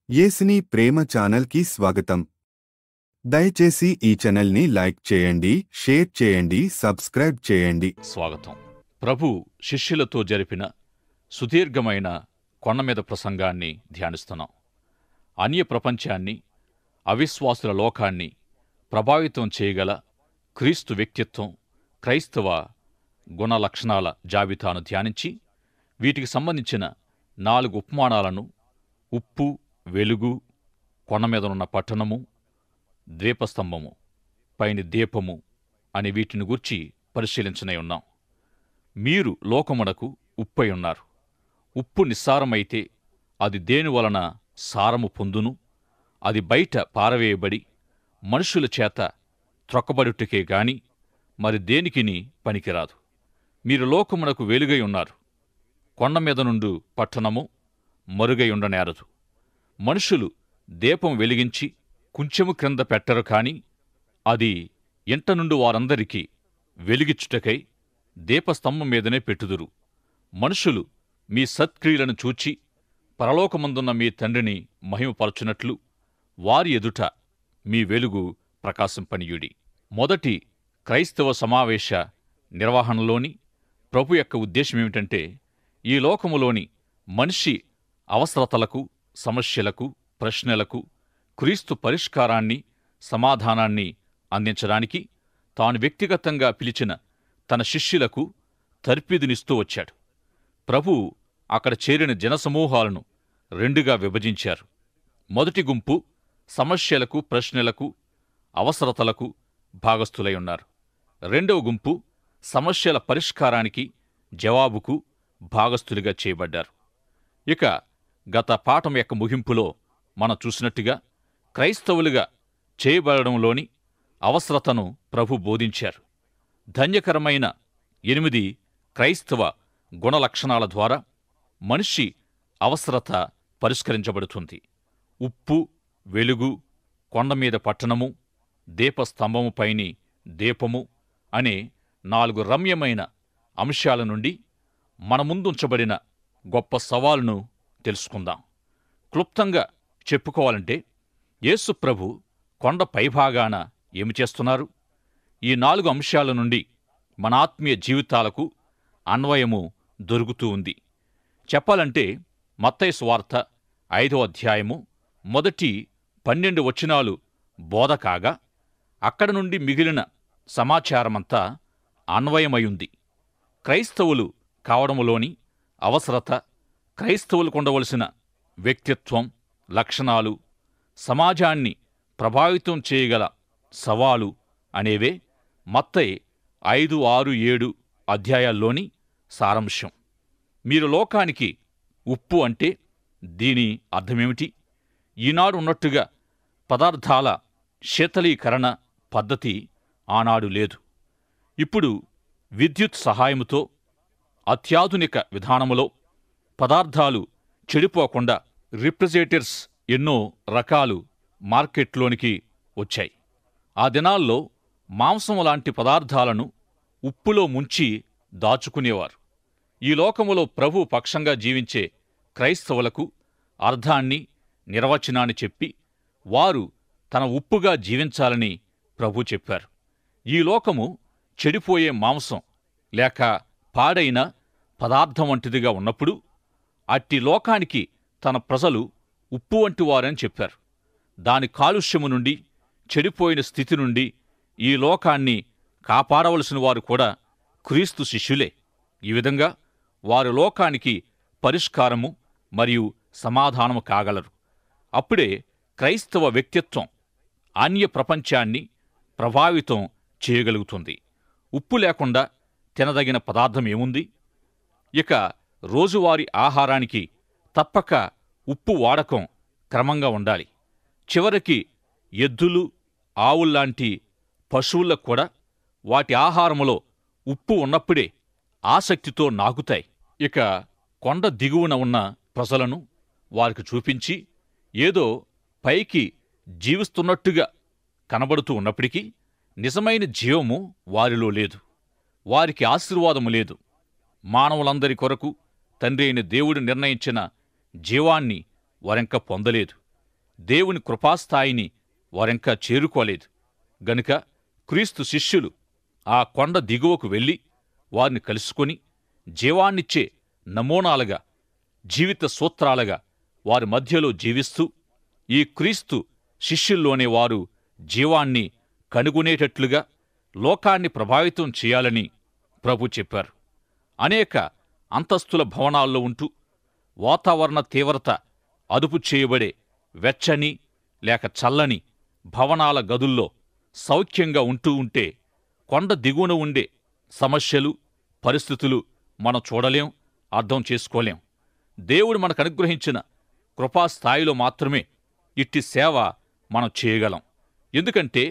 యేసుని ప్రేమ ఛానల్కి స్వాగతం. దయచేసి ఈ ఛానల్ని లైక్ చేయండి, షేర్ చేయండి, సబ్స్క్రైబ్ చేయండి. స్వాగతం. ప్రభు శిష్యులతో జరిపిన సుదీర్ఘమైన కొండమీద ప్రసంగాన్ని ధ్యానిస్తున్నాం. అన్య ప్రపంచాన్ని, అవిశ్వాసుల లోకాన్ని ప్రభావితం చేయగల క్రీస్తు వ్యక్తిత్వం, క్రైస్తవ గుణ లక్షణాల జాబితాను ధ్యానించి వీటికి సంబంధించిన 4 ఉపమానాలను ఉప్పు, వెలుగు, కొండమీదనున్న పట్టణము, ద్వీపస్తంభము, పైని దీపము అనే వీటిని గూర్చి పరిశీలించనే ఉన్నాం. మీరు లోకమునకు ఉప్పై ఉన్నారు. ఉప్పు నిస్సారమైతే అది దేనివలన సారము పొందును? అది బయట పారవేయబడి మనుషుల చేత త్రొక్కబడుటకే గాని మరి దేనికిని పనికిరాదు. మీరు లోకమునకు వెలుగై ఉన్నారు. కొండమీద నుండు పట్టణము మరుగై ఉండనేరదు. మనుషులు దీపం వెలిగించి కుంచెము క్రింద పెట్టరు కాని అది ఇంట నుండి వారందరికీ వెలిగిచ్చుటకై దీపస్తంభం మీదనే పెట్టుదురు. మనుషులు మీ సత్క్రియలను చూచి పరలోకమందున్న మీ తండ్రిని మహిమపరచునట్లు వారి ఎదుట మీ వెలుగు ప్రకాశింపనీయుడి. మొదటి క్రైస్తవ సమావేశ నిర్వహణలోని ప్రభు యొక్క ఉద్దేశమేమిటంటే, ఈ లోకములోని మనిషి అవసరతలకు, సమస్యలకు, ప్రశ్నలకు క్రీస్తు పరిష్కారాన్ని, సమాధానాన్ని అందించడానికి తాను వ్యక్తిగతంగా పిలిచిన తన శిష్యులకు తర్ఫీదునిస్తూ వచ్చాడు. ప్రభు అక్కడ చేరిన జనసమూహాలను 2గా విభజించారు. మొదటి గుంపు సమస్యలకు, ప్రశ్నలకు, అవసరతలకు భాగస్థులై ఉన్నారు. రెండవ గుంపు సమస్యల పరిష్కారానికి, జవాబుకు భాగస్థులుగా చేయబడ్డారు. ఇక గత పాఠం యొక్క ముగింపులో మనం చూసినట్టుగా క్రైస్తవులుగా చేయబడడంలోని అవసరతను ప్రభు బోధించారు. ధన్యకరమైన 8 క్రైస్తవ గుణలక్షణాల ద్వారా మనిషి అవసరత పరిష్కరించబడుతుంది. ఉప్పు, వెలుగు, కొండమీద పట్టణము, దీపస్తంభము పైని దీపము అనే 4 రమ్యమైన అంశాల నుండి మన ముందుంచబడిన గొప్ప సవాలును తెలుసుకుందాం. క్లుప్తంగా చెప్పుకోవాలంటే, యేసు ప్రభు కొండ పైభాగాన ఏమి చేస్తున్నారు? ఈ 4 అంశాల నుండి మన ఆత్మీయ జీవితాలకు అన్వయము దొరుకుతూ ఉంది. చెప్పాలంటే మత్తయి సువార్త 5వ అధ్యాయము మొదటి 12 వచనాలు బోధ కాగా, అక్కడ నుండి మిగిలిన సమాచారమంతా అన్వయమయుంది. క్రైస్తవులు కావడములోని అవసరత, క్రైస్తవులకు ఉండవలసిన వ్యక్తిత్వం, లక్షణాలు, సమాజాన్ని ప్రభావితం చేయగల సవాలు అనేవే మత్తయి 5, 6, 7 అధ్యాయాల్లోని సారాంశం. మీరు లోకానికి ఉప్పు అంటే దీని అర్థమేమిటి? ఈనాడు ఉన్నట్టుగా పదార్థాల శీతలీకరణ పద్ధతి ఆనాడు లేదు. ఇప్పుడు విద్యుత్ సహాయముతో అత్యాధునిక విధానములో పదార్థాలు చెడిపోకుండా రిఫ్రిజిరేటర్స్ ఎన్నో రకాలు మార్కెట్లోనికి వచ్చాయి. ఆ దినాల్లో మాంసం లాంటి పదార్థాలను ఉప్పులో ముంచి దాచుకునేవారు. ఈ లోకములో ప్రభు పక్షంగా జీవించే క్రైస్తవులకు అర్థాన్ని, నిర్వచనాన్ని చెప్పి వారు తన ఉప్పుగా జీవించాలని ప్రభు చెప్పారు. ఈ లోకము చెడిపోయే మాంసం లేక పాడైన పదార్థం వంటిదిగా ఉన్నప్పుడు అట్టి లోకానికి తన ప్రజలు ఉప్పు వంటి వారని చెప్పారు. దాని కాలుష్యము నుండి, చెడిపోయిన స్థితి నుండి ఈ లోకాన్ని కాపాడవలసిన వారు కూడా క్రీస్తు శిష్యులే. ఈ విధంగా వారు లోకానికి పరిష్కారము మరియు సమాధానము కాగలరు. అప్పుడే క్రైస్తవ వ్యక్తిత్వం అన్య ప్రపంచాన్ని ప్రభావితం చేయగలుగుతుంది. ఉప్పు లేకుండా తినదగిన పదార్థం ఏముంది? ఇక రోజువారీ ఆహారానికి తప్పక ఉప్పు వాడకం క్రమంగా ఉండాలి. చివరికి ఎద్దులు, ఆవుల్లాంటి పశువులకు కూడా వాటి ఆహారములో ఉప్పు ఉన్నప్పుడే ఆసక్తితో నాకుతాయి. ఇక కొండ దిగువన ఉన్న ప్రజలను వారికి చూపించి ఏదో పైకి జీవిస్తున్నట్టుగా కనబడుతూ ఉన్నప్పటికీ నిజమైన జీవము వారిలో లేదు. వారికి ఆశీర్వాదము లేదు. మానవులందరి కొరకు తండ్రి అయిన దేవుడు నిర్ణయించిన జీవాన్ని వారింక పొందలేదు. దేవుని కృపాస్థాయిని వారింకా చేరుకోలేదు గనుక క్రీస్తు శిష్యులు ఆ కొండ దిగువకు వెళ్ళి వారిని కలుసుకొని జీవాన్నిచ్చే నమూనాలుగా, జీవిత సూత్రాలుగా వారి మధ్యలో జీవిస్తూ ఈ క్రీస్తు శిష్యుల్లోనే వారు జీవాన్ని కనుగొనేటట్లుగా లోకాన్ని ప్రభావితం చేయాలని ప్రభు చెప్పారు. అనేక అంతస్తుల భవనాల్లో ఉంటూ వాతావరణ తీవ్రత అదుపు చేయబడే వెచ్చని లేక చల్లని భవనాల గదుల్లో సౌఖ్యంగా ఉంటూ ఉంటే కొండ దిగువన ఉండే సమస్యలు, పరిస్థితులు మనం చూడలేం, అర్థం చేసుకోలేం. దేవుడు మనకు అనుగ్రహించిన కృపాస్థాయిలో మాత్రమే ఇట్టి సేవ మనం చేయగలం. ఎందుకంటే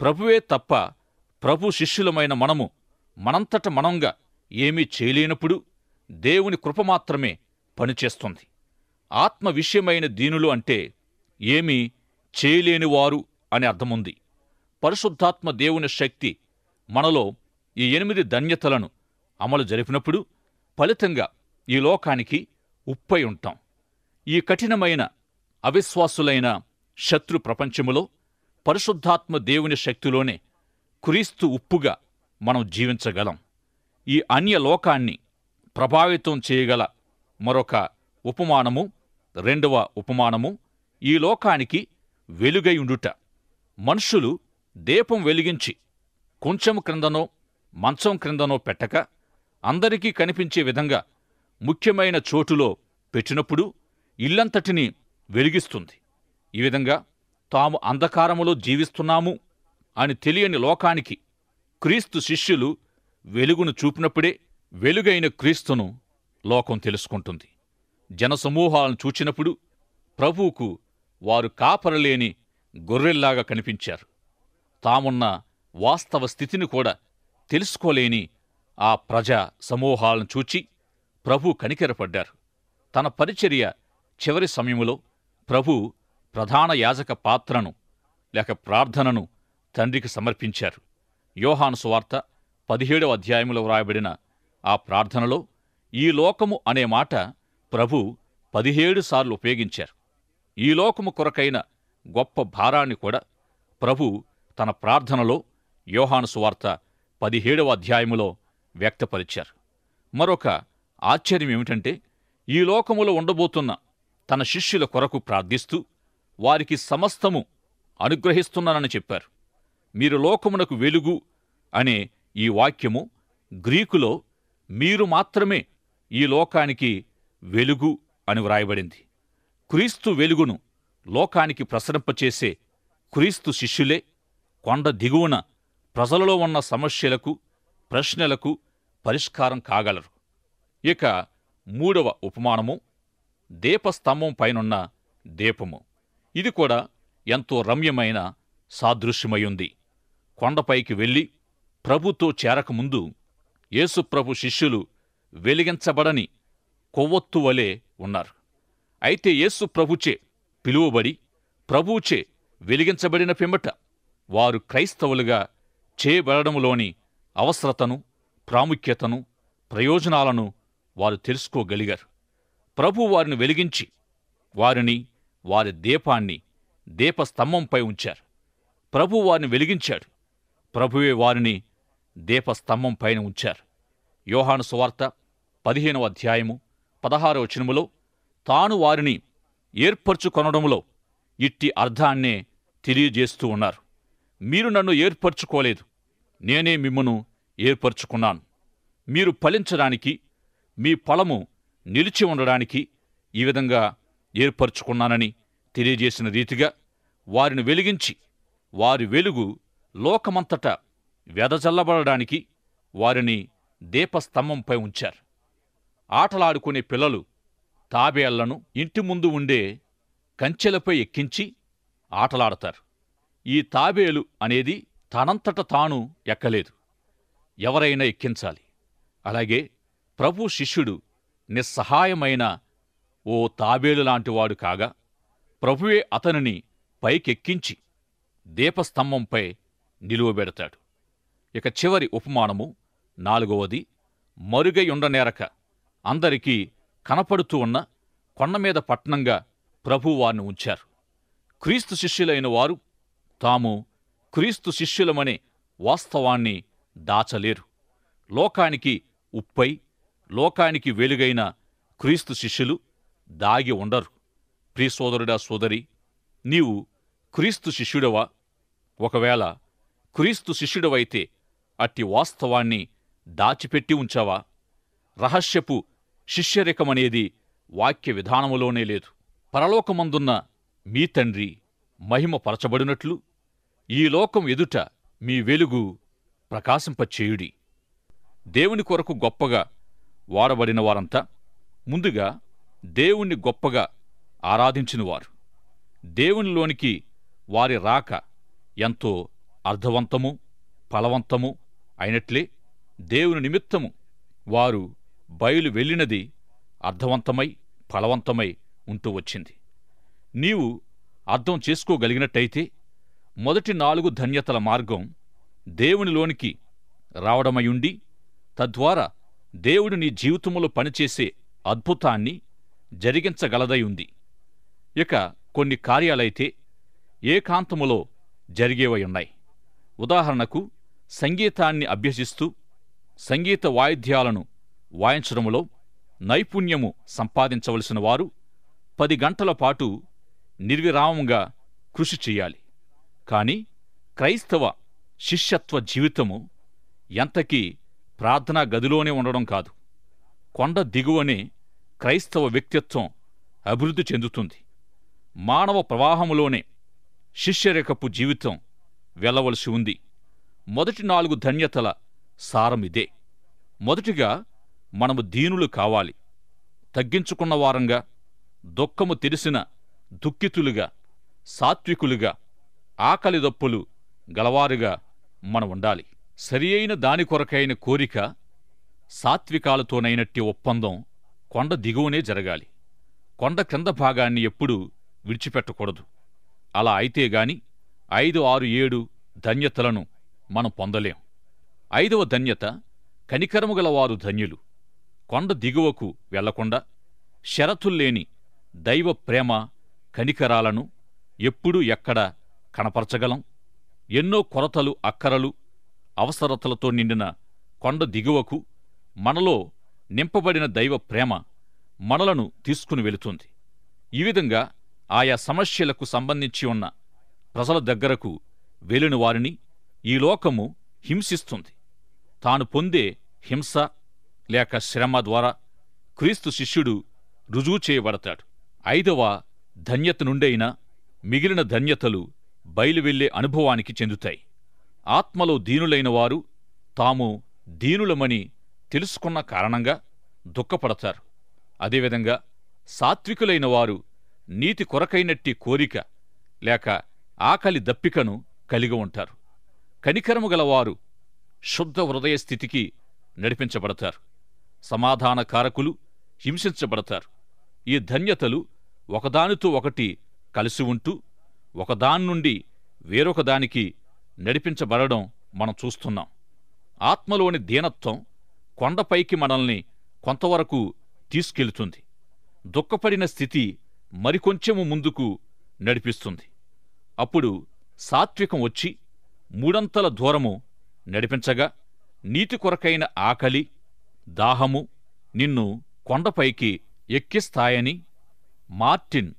ప్రభువే తప్ప ప్రభు శిష్యులమైన మనము మనంతట మనంగా ఏమీ చేయలేనప్పుడు దేవుని కృప మాత్రమే పనిచేస్తుంది. ఆత్మ విషయమైన దీనులు అంటే ఏమీ చేయలేనివారు అని అర్థముంది. పరిశుద్ధాత్మ దేవుని శక్తి మనలో ఈ 8 ధన్యతలను అమలు జరిపినప్పుడు ఫలితంగా ఈ లోకానికి ఉప్పై ఉంటాం. ఈ కఠినమైన అవిశ్వాసులైన శత్రు ప్రపంచములో పరిశుద్ధాత్మ దేవుని శక్తిలోనే క్రీస్తు ఉప్పుగా మనం జీవించగలం. ఈ అన్య లోకాన్ని ప్రభావితం చేయగల మరొక ఉపమానము, 2వ ఉపమానము, ఈ లోకానికి వెలుగై ఉండుట. మనుషులు దీపం వెలిగించి కొంచెం క్రిందనో మంచం క్రిందనో పెట్టక అందరికీ కనిపించే విధంగా ముఖ్యమైన చోటులో పెట్టినప్పుడు ఇల్లంతటినీ వెలిగిస్తుంది. ఈ విధంగా తాము అంధకారములో జీవిస్తున్నాము అని తెలియని లోకానికి క్రీస్తు శిష్యులు వెలుగును చూపినప్పుడే వెలుగైన క్రీస్తును లోకం తెలుసుకుంటుంది. జనసమూహాలను చూచినప్పుడు ప్రభువుకు వారు కాపరలేని గొర్రెల్లాగా కనిపించారు. తామున్న వాస్తవ స్థితిని కూడా తెలుసుకోలేని ఆ ప్రజా సమూహాలను చూచి ప్రభు కనికెరపడ్డారు. తన పరిచర్య చివరి సమయములో ప్రభు ప్రధాన యాజక పాత్రను లేక ప్రార్థనను తండ్రికి సమర్పించారు. యోహాను సువార్త 17వ అధ్యాయములో వ్రాయబడిన ఆ ప్రార్థనలో ఈ లోకము అనే మాట ప్రభు 17 సార్లు ఉపయోగించారు. ఈ లోకము కొరకైన గొప్ప భారాన్ని కూడా ప్రభు తన ప్రార్థనలో యోహాను సువార్త 17వ అధ్యాయములో వ్యక్తపరిచారు. మరొక ఆశ్చర్యం ఏమిటంటే ఈ లోకములో ఉండబోతున్న తన శిష్యుల కొరకు ప్రార్థిస్తూ వారికి సమస్తము అనుగ్రహిస్తున్నానని చెప్పారు. మీరు లోకమునకు వెలుగు అనే ఈ వాక్యము గ్రీకులో మీరు మాత్రమే ఈ లోకానికి వెలుగు అని వ్రాయబడింది. క్రీస్తు వెలుగును లోకానికి ప్రసరింపచేసే క్రీస్తు శిష్యులే కొండ దిగువన ప్రజలలో ఉన్న సమస్యలకు, ప్రశ్నలకు పరిష్కారం కాగలరు. ఇక 3వ ఉపమానము దీపస్తంభం పైనున్న దీపము. ఇది కూడా ఎంతో రమ్యమైన సాదృశ్యమయుంది. కొండపైకి వెళ్ళి ప్రభుతో చేరకముందు యేసుప్రభు శిష్యులు వెలిగించబడని కొవ్వొత్తు వలె ఉన్నారు. అయితే యేసుప్రభుచే పిలువబడి ప్రభువుచే వెలిగించబడిన పిమ్మట వారు క్రైస్తవులుగా చేయబడడంలోని అవసరతను, ప్రాముఖ్యతను, ప్రయోజనాలను వారు తెలుసుకోగలిగారు. ప్రభు వారిని వెలిగించి వారిని, వారి దీపాన్ని దీపస్తంభంపై ఉంచారు. ప్రభు వారిని వెలిగించాడు. ప్రభువే వారిని దీపస్తంభం పైన ఉంచారు. యోహాను సువార్త 15వ అధ్యాయము 16వ వచనములో తాను వారిని ఏర్పరచుకొనడంలో ఇట్టి అర్థాన్నే తెలియజేస్తూ ఉన్నారు. మీరు నన్ను ఏర్పరచుకోలేదు, నేనే మిమ్మును ఏర్పరచుకున్నాను. మీరు ఫలించడానికి, మీ ఫలము నిలిచి ఉండడానికి ఈ విధంగా ఏర్పరచుకున్నానని తెలియజేసిన రీతిగా వారిని వెలిగించి వారి వెలుగు లోకమంతటా వెదజల్లబడడానికి వారిని దీపస్తంభంపై ఉంచారు. ఆటలాడుకునే పిల్లలు తాబేళ్లను ఇంటి ముందు ఉండే కంచెలపై ఎక్కించి ఆటలాడతారు. ఈ తాబేలు అనేది తనంతట తాను ఎక్కలేదు, ఎవరైనా ఎక్కించాలి. అలాగే ప్రభు శిష్యుడు నిస్సహాయమైన ఓ తాబేలు లాంటివాడు కాగా ప్రభువే అతనిని పైకెక్కించి దీపస్తంభంపై నిలువబెడతాడు. ఇక చివరి ఉపమానము 4వది మరుగైయుండనేరక అందరికీ కనపడుతూ ఉన్న కొండమీద పట్టణంగా ప్రభు వారిని ఉంచారు. క్రీస్తు శిష్యులైన వారు తాము క్రీస్తు శిష్యులమనే వాస్తవాన్ని దాచలేరు. లోకానికి ఉప్పై లోకానికి వెలుగైన క్రీస్తు శిష్యులు దాగి ఉండరు. ప్రియ సోదరుడా, సోదరి, నీవు క్రీస్తు శిష్యుడవా? ఒకవేళ క్రీస్తు శిష్యుడవైతే అట్టి వాస్తవాన్ని దాచిపెట్టి ఉంచావా? రహస్యపు శిష్యరికమనేది వాక్య విధానములోనే లేదు. పరలోకమందున్న మీ తండ్రి మహిమపరచబడినట్లు ఈ లోకం ఎదుట మీ వెలుగు ప్రకాశింపచేయుడి. దేవుని కొరకు గొప్పగా వాడబడిన వారంతా ముందుగా దేవుణ్ణి గొప్పగా ఆరాధించినవారు. దేవునిలోనికి వారి రాక ఎంతో అర్థవంతము, ఫలవంతము అయినట్లే దేవుని నిమిత్తము వారు బయలు వెళ్ళినది అర్థవంతమై ఫలవంతమై ఉంటూ వచ్చింది. నీవు అర్థం చేసుకోగలిగినట్టయితే మొదటి 4 ధన్యతల మార్గం దేవునిలోనికి రావడమయుండి తద్వారా దేవుడు నీ జీవితంలో పనిచేసే అద్భుతాన్ని జరిగించగలదై ఉంది. ఇక కొన్ని కార్యాలైతే ఏకాంతములో జరిగేవయున్నాయి. ఉదాహరణకు సంగీతాన్ని అభ్యసిస్తూ సంగీత వాయిద్యాలను వాయించడములో నైపుణ్యము సంపాదించవలసిన వారు 10 గంటల పాటు నిర్విరామంగా కృషి చెయ్యాలి. కాని క్రైస్తవ శిష్యత్వ జీవితము ఎంతకీ ప్రార్థనా గదిలోనే ఉండడం కాదు. కొండ దిగువనే క్రైస్తవ వ్యక్తిత్వం అభివృద్ధి చెందుతుంది. మానవ ప్రవాహములోనే శిష్యరేఖపు జీవితం వెళ్ళవలసి ఉంది. మొదటి 4 ధన్యతల సారమిదే. మొదటిగా మనము దీనులు కావాలి. తగ్గించుకున్న వారంగా, దుఃఖము తెలిసిన దుఃఖితులుగా, సాత్వికులుగా, ఆకలి దప్పులు గలవారుగా మనం ఉండాలి. సరియైన దాని కొరకైన కోరిక సాత్వికాలతోనైనట్టి ఒప్పందం కొండ దిగువనే జరగాలి. కొండ క్రింద భాగాన్ని ఎప్పుడూ విడిచిపెట్టకూడదు. అలా అయితేగాని 5, 6, 7 ధన్యతలను మనం పొందలేం. 5వ ధన్యత కనికరము గలవారు ధన్యులు. కొండ దిగువకు వెళ్లకుండా షరతుల్లేని దైవ ప్రేమ కనికరాలను ఎప్పుడు ఎక్కడ కనపరచగలం? ఎన్నో కొరతలు, అక్కరలు, అవసరతలతో నిండిన కొండ దిగువకు మనలో నింపబడిన దైవ ప్రేమ మనలను తీసుకుని వెళుతుంది. ఈ విధంగా ఆయా సమస్యలకు సంబంధించి ఉన్న ప్రజల దగ్గరకు వెళ్లిన వారిని ఈ లోకము హింసిస్తుంది. తాను పొందే హింస లేక శ్రమ ద్వారా క్రీస్తు శిష్యుడు రుజువు చేయబడతాడు. 5వ ధన్యత నుండైనా మిగిలిన ధన్యతలు బయలువెళ్లే అనుభవానికి చెందుతాయి. ఆత్మలో దీనులైన వారు తాము దీనులమని తెలుసుకున్న కారణంగా దుఃఖపడతారు. అదేవిధంగా సాత్వికులైన వారు నీతి కొరకైనట్టి కోరిక లేక ఆకలి దప్పికను కలిగి ఉంటారు. కనికరము గలవారు శుద్ధ హృదయ స్థితికి నడిపించబడతారు. సమాధానకారకులు హింసించబడతారు. ఈ ధన్యతలు ఒకదానితో ఒకటి కలిసి ఉంటూ ఒకదాన్నుండి వేరొకదానికి నడిపించబడడం మనం చూస్తున్నాం. ఆత్మలోని దీనత్వం కొండపైకి మనల్ని కొంతవరకు తీసుకెళ్తుంది. దుఃఖపడిన స్థితి మరికొంచెము ముందుకు నడిపిస్తుంది. అప్పుడు సాత్వికం వచ్చి 3 దూరము నడిపించగా నీతి కొరకైన ఆకలి, దాహము నిన్ను కొండపైకి ఎక్కిస్తాయని మార్టిన్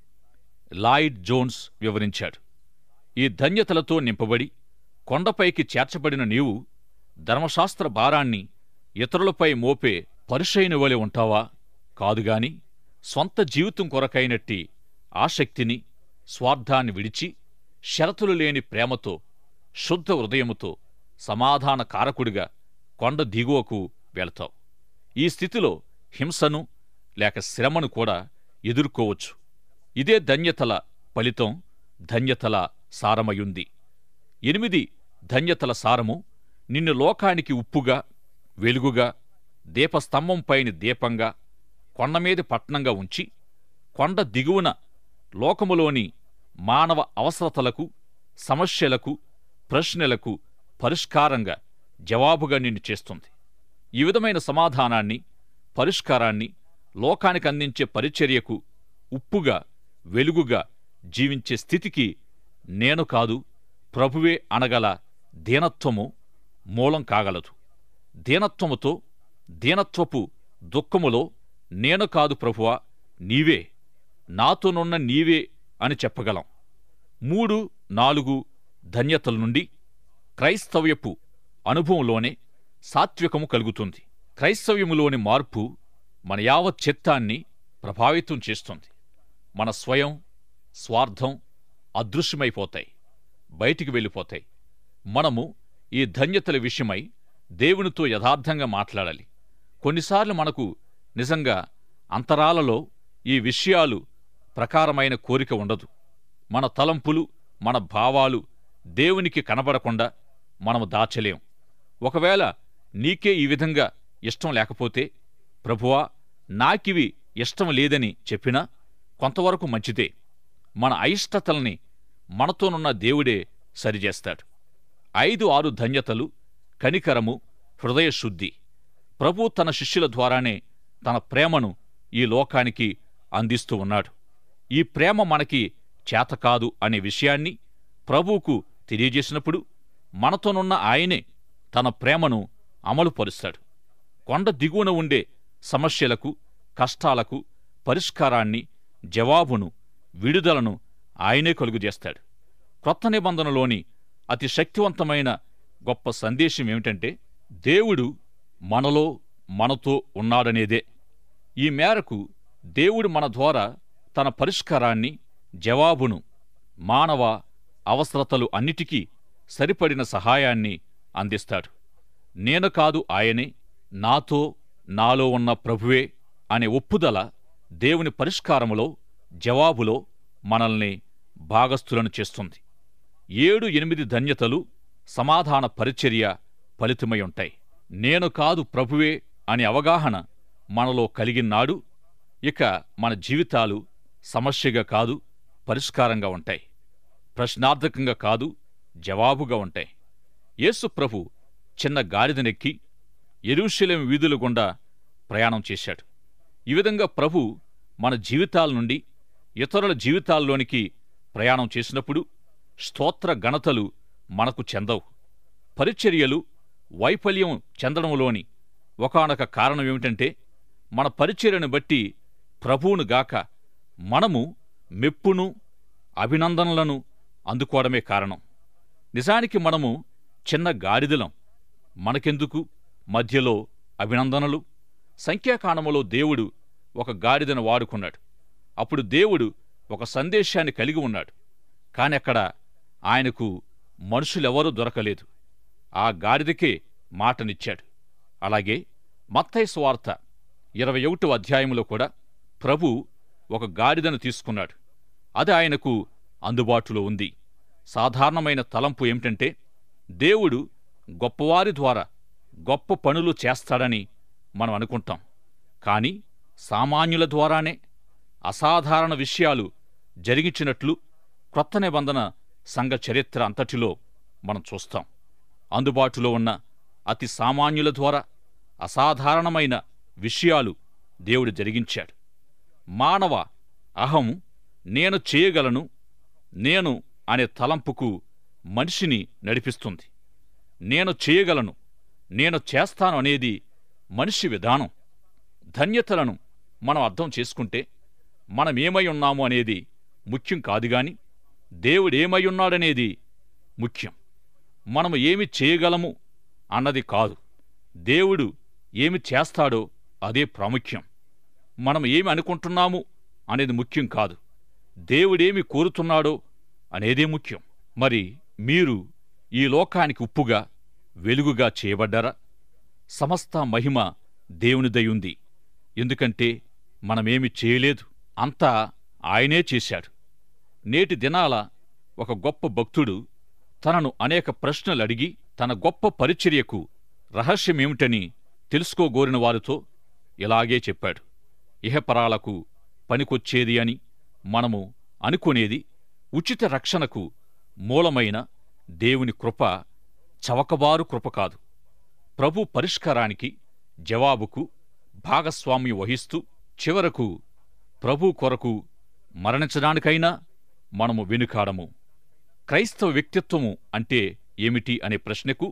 లాయిడ్ జోన్స్ వివరించాడు. ఈ ధన్యతలతో నింపబడి కొండపైకి చేర్చబడిన నీవు ధర్మశాస్త్ర భారాన్ని ఇతరులపై మోపే పరిసయ్యుని వలె ఉంటావా? కాదుగాని స్వంత జీవితం కొరకైనట్టి ఆసక్తిని, స్వార్థాన్ని విడిచి షరతులు లేని ప్రేమతో, శుద్ధ హృదయముతో సమాధాన కారకుడిగా కొండ దిగువకు వెళతావు. ఈ స్థితిలో హింసను లేక శ్రమను కూడా ఎదుర్కోవచ్చు. ఇదే ధన్యతల ఫలితం, ధన్యతల సారమయుంది. 8 ధన్యతల సారము నిన్ను లోకానికి ఉప్పుగా, వెలుగుగా, దీపస్తంభంపైని దీపంగా, కొండమీది పట్నంగా ఉంచి కొండ దిగువన లోకములోని మానవ అవసరతలకు, సమస్యలకు, ప్రశ్నలకు పరిష్కారంగా, జవాబుగా నిన్ను చేస్తుంది. ఈ విధమైన సమాధానాన్ని, పరిష్కారాన్ని లోకానికి అందించే పరిచర్యకు ఉప్పుగా, వెలుగుగా, జీవించే స్థితికి నేను కాదు ప్రభువే అనగల దీనత్వము మూలం కాగలదు. దీనత్వముతో, దీనత్వపు దుఃఖములో నేను కాదు ప్రభువా, నీవే, నాతోనున్న నీవే అని చెప్పగలం. 3, 4 ధన్యతల నుండి క్రైస్తవ్యపు అనుభవంలోనే సాత్వికము కలుగుతుంది. క్రైస్తవ్యములోని మార్పు మన యావత్ చిత్తాన్ని ప్రభావితం చేస్తుంది. మన స్వయం, స్వార్థం అదృశ్యమైపోతాయి, బయటికి వెళ్ళిపోతాయి. మనము ఈ ధన్యతల విషయమై దేవునితో యథార్థంగా మాట్లాడాలి. కొన్నిసార్లు మనకు నిజంగా అంతరాలలో ఈ విషయాలు ప్రకారమైన కోరిక ఉండదు. మన తలంపులు, మన భావాలు దేవునికి కనబడకుండా మనము దాచలేం. ఒకవేళ నీకే ఈ విధంగా ఇష్టం లేకపోతే, ప్రభువా నాకివి ఇష్టం లేదని చెప్పినా కొంతవరకు మంచిదే. మన అయిష్టతల్ని మనతోనున్న దేవుడే సరిచేస్తాడు. 5, 6 ధన్యతలు కనికరము, హృదయశుద్ధి. ప్రభు తన శిష్యుల ద్వారానే తన ప్రేమను ఈ లోకానికి అందిస్తూ ఉన్నాడు. ఈ ప్రేమ మనకి చేతకాదు అనే విషయాన్ని ప్రభువుకు తెలియజేసినప్పుడు మనతోనున్న ఆయనే తన ప్రేమను అమలుపరుస్తాడు. కొండ దిగువన ఉండే సమస్యలకు, కష్టాలకు పరిష్కారాన్ని, జవాబును, విడుదలను ఆయనే కలుగుజేస్తాడు. క్రొత్త నిబంధనలోని అతి శక్తివంతమైన గొప్ప సందేశం ఏమిటంటే, దేవుడు మనలో, మనతో ఉన్నాడనేదే. ఈ మేరకు దేవుడు మన ద్వారా తన పరిష్కారాన్ని, జవాబును, మానవ అవసరతలు అన్నిటికీ సరిపడిన సహాయాన్ని అందిస్తాడు. నేను కాదు ఆయనే, నాతో, నాలో ఉన్న ప్రభువే అనే ఒప్పుదల దేవుని పరిష్కారములో, జవాబులో మనల్ని భాగస్థులను చేస్తుంది. 7, 8 ధన్యతలు సమాధాన పరిచర్య ఫలితమై ఉంటాయి. నేను కాదు ప్రభువే అనే అవగాహన మనలో కలిగినాడు ఇక మన జీవితాలు సమస్యగా కాదు, పరిష్కారంగా ఉంటాయి. ప్రశ్నార్థకంగా కాదు, జవాబుగా ఉంటాయి. యేసు ప్రభు చిన్న గాడిదనెక్కి యెరూషలేము వీధుల గుండా ప్రయాణం చేశాడు. ఈ విధంగా ప్రభు మన జీవితాల నుండి ఇతరుల జీవితాల్లోనికి ప్రయాణం చేసినప్పుడు స్తోత్ర ఘనతలు మనకు చెందవు. పరిచర్యలు వైఫల్యం చెందడంలోని ఒకానొక కారణమేమిటంటే, మన పరిచర్యను బట్టి ప్రభువును గాక మనము మెప్పును, అభినందనలను అందుకోవడమే కారణం. నిజానికి మనము చిన్న గాడిదలం. మనకెందుకు మధ్యలో అభినందనలు? సంఖ్యాకాండములో దేవుడు ఒక గాడిదను వాడుకున్నాడు. అప్పుడు దేవుడు ఒక సందేశాన్ని కలిగి ఉన్నాడు. కాని అక్కడ ఆయనకు మనుషులెవరూ దొరకలేదు. ఆ గాడిదకే మాటనిచ్చాడు. అలాగే మత్తయి సువార్త 21వ అధ్యాయంలో కూడా ప్రభు ఒక గాడిదను తీసుకున్నాడు. అది ఆయనకు అందుబాటులో ఉంది. సాధారణమైన తలంపు ఏమిటంటే, దేవుడు గొప్పవారి ద్వారా గొప్ప పనులు చేస్తాడని మనం అనుకుంటాం. కాని సామాన్యుల ద్వారానే అసాధారణ విషయాలు జరిగించినట్లు క్రొత్త నిబంధన సంఘ చరిత్ర అంతటిలో మనం చూస్తాం. అందుబాటులో ఉన్న అతి సామాన్యుల ద్వారా అసాధారణమైన విషయాలు దేవుడు జరిగించాడు. మానవ అహం నేను చేయగలను, నేను అనే తలంపుకు మనిషిని నడిపిస్తుంది. నేను చేయగలను, నేను చేస్తాను అనేది మనిషి విధానం. ధన్యతలను మనం అర్థం చేసుకుంటే మనమేమై ఉన్నాము అనేది ముఖ్యం కాదుగాని దేవుడేమై ఉన్నాడనేది ముఖ్యం. మనము ఏమి చేయగలము అన్నది కాదు, దేవుడు ఏమి చేస్తాడో అదే ప్రాముఖ్యం. మనం ఏమి అనుకుంటున్నాము అనేది ముఖ్యం కాదు, దేవుడేమి కోరుతున్నాడో అనేదే ముఖ్యం. మరి మీరు ఈ లోకానికి ఉప్పుగా, వెలుగుగా చేయబడ్డారా? సమస్త మహిమ దేవునిదయుంది. ఎందుకంటే మనమేమి చేయలేదు, అంతా ఆయనే చేశాడు. నేటి దినాల ఒక గొప్ప భక్తుడు తనను అనేక ప్రశ్నలు అడిగి తన గొప్ప పరిచర్యకు రహస్యమేమిటని తెలుసుకోగోరిన వారితో ఇలాగే చెప్పాడు. ఇహపరాలకు పనికొచ్చేది అని మనము అనుకునేది ఉచిత రక్షణకు మూలమైన దేవుని కృప చవకబారు కృప కాదు. ప్రభు పరిష్కారానికి, జవాబుకు భాగస్వామ్యం వహిస్తూ చివరకు ప్రభు కొరకు మరణించడానికైనా మనము వెనుకాడము. క్రైస్తవ వ్యక్తిత్వము అంటే ఏమిటి అనే ప్రశ్నకు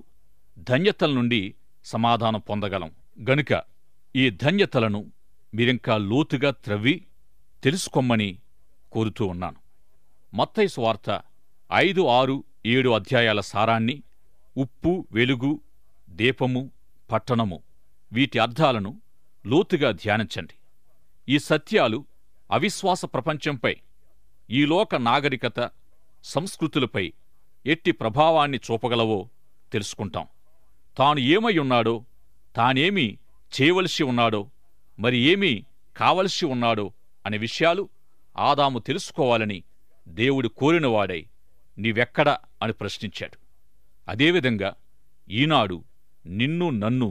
ధన్యతల నుండి సమాధానం పొందగలం. గనుక ఈ ధన్యతలను మీరింకా లోతుగా త్రవ్వి తెలుసుకోమని కోరుతూ ఉన్నాను. మత్తయి సువార్త 5, 6, 7 అధ్యాయాల సారాన్ని, ఉప్పు, వెలుగు, దీపము, పట్టణము, వీటి అర్థాలను లోతుగా ధ్యానించండి. ఈ సత్యాలు అవిశ్వాస ప్రపంచంపై, ఈ లోక నాగరికత, సంస్కృతులపై ఎట్టి ప్రభావాన్ని చూపగలవో తెలుసుకుంటాం. తాను ఏమై ఉన్నాడో, తానేమి చేయవలసి ఉన్నాడో, మరి ఏమీ కావలసి ఉన్నాడో అనే విషయాలు ఆదాము తెలుసుకోవాలని దేవుడు కోరినవాడై నీవెక్కడ అని ప్రశ్నించాడు. అదేవిధంగా ఈనాడు నిన్ను, నన్ను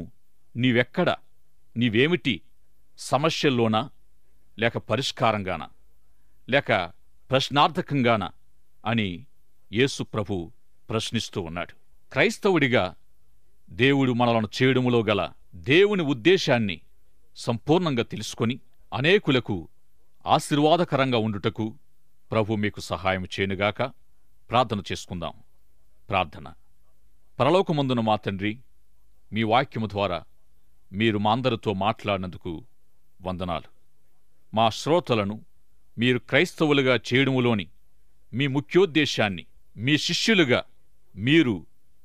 నీవెక్కడ, నీవేమిటి, సమస్యల్లోనా, లేక పరిష్కారంగానా, లేక ప్రశ్నార్థకంగానా అని యేసు ప్రభు ప్రశ్నిస్తూ ఉన్నాడు. క్రైస్తవుడిగా దేవుడు మనలను చేయడములో గల దేవుని ఉద్దేశాన్ని సంపూర్ణంగా తెలుసుకొని అనేకులకు ఆశీర్వాదకరంగా ఉండుటకు ప్రభు మీకు సహాయం చేయనుగాక. ప్రార్థన చేసుకుందాం. ప్రార్థన. పరలోకమందున మా తండ్రి, మీ వాక్యము ద్వారా మీరు మా అందరితో మాట్లాడినందుకు వందనాలు. మా శ్రోతలను మీరు క్రైస్తవులుగా చేయడములోని మీ ముఖ్యోద్దేశాన్ని, మీ శిష్యులుగా మీరు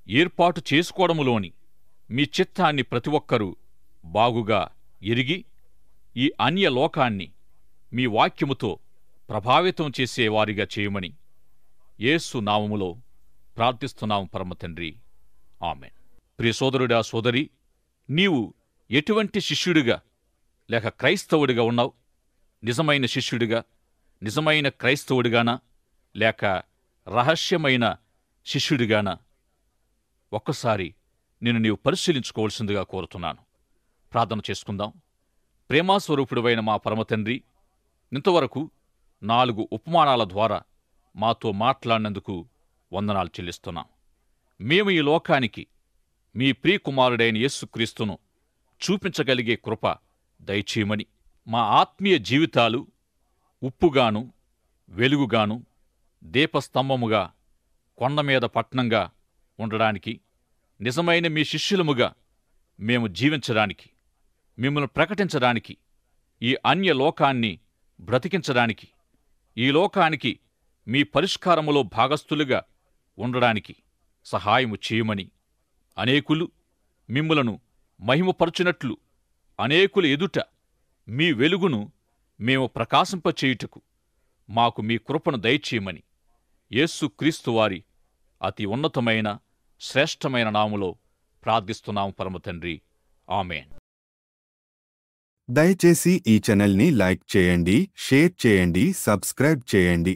ఏర్పాటు చేసుకోవడములోని మీ చిత్తాన్ని ప్రతి ఒక్కరూ బాగుగా ఎరిగి ఈ అన్య లోకాన్ని మీ వాక్యముతో ప్రభావితం చేసేవారిగా చేయమని యేసు నామములో ప్రార్థిస్తున్నాము పరమ తండ్రి. ఆమెన్. ప్రియ సోదరుడా, సోదరి, నీవు ఎటువంటి శిష్యుడిగా లేక క్రైస్తవుడిగా ఉన్నావు? నిజమైన శిష్యుడిగా, నిజమైన క్రైస్తవుడిగానా, లేక రహస్యమైన శిష్యుడిగానా? ఒక్కసారి నిన్ను నీవు పరిశీలించుకోవాల్సిందిగా కోరుతున్నాను. ప్రార్థన చేసుకుందాం. ప్రేమాస్వరూపుడువైన మా పరమతండ్రి, ఇంతవరకు 4 ఉపమానాల ద్వారా మాతో మాట్లాడినందుకు వందనాలు చెల్లిస్తున్నాం. మేము ఈ లోకానికి మీ ప్రియకుమారుడైన యేసుక్రీస్తును చూపించగలిగే కృప దయచేయమని, మా ఆత్మీయ జీవితాలు ఉప్పుగాను, వెలుగుగాను, దీపస్తంభముగా, కొండమీద పట్టణంగా ఉండడానికి, నిజమైన మీ శిష్యులముగా మేము జీవించడానికి, మిమ్మల్ని ప్రకటించడానికి, ఈ అన్య లోకాన్ని బ్రతికించడానికి, ఈ లోకానికి మీ పరిష్కారములో భాగస్థులుగా ఉండడానికి సహాయము చేయమని, అనేకులు మిమ్ములను మహిమపరచునట్లు అనేకుల ఎదుట మీ వెలుగును మేము ప్రకాశింపచేయుటకు మాకు మీ కృపను దయచేయమని యేసుక్రీస్తు వారి అతి ఉన్నతమైన శ్రేష్టమైన నామములో ప్రార్థిస్తున్నాము పరమ తండ్రి. ఆమేన్. దయచేసి ఈ ఛానల్ని లైక్ చేయండి, షేర్ చేయండి, సబ్స్క్రైబ్ చేయండి.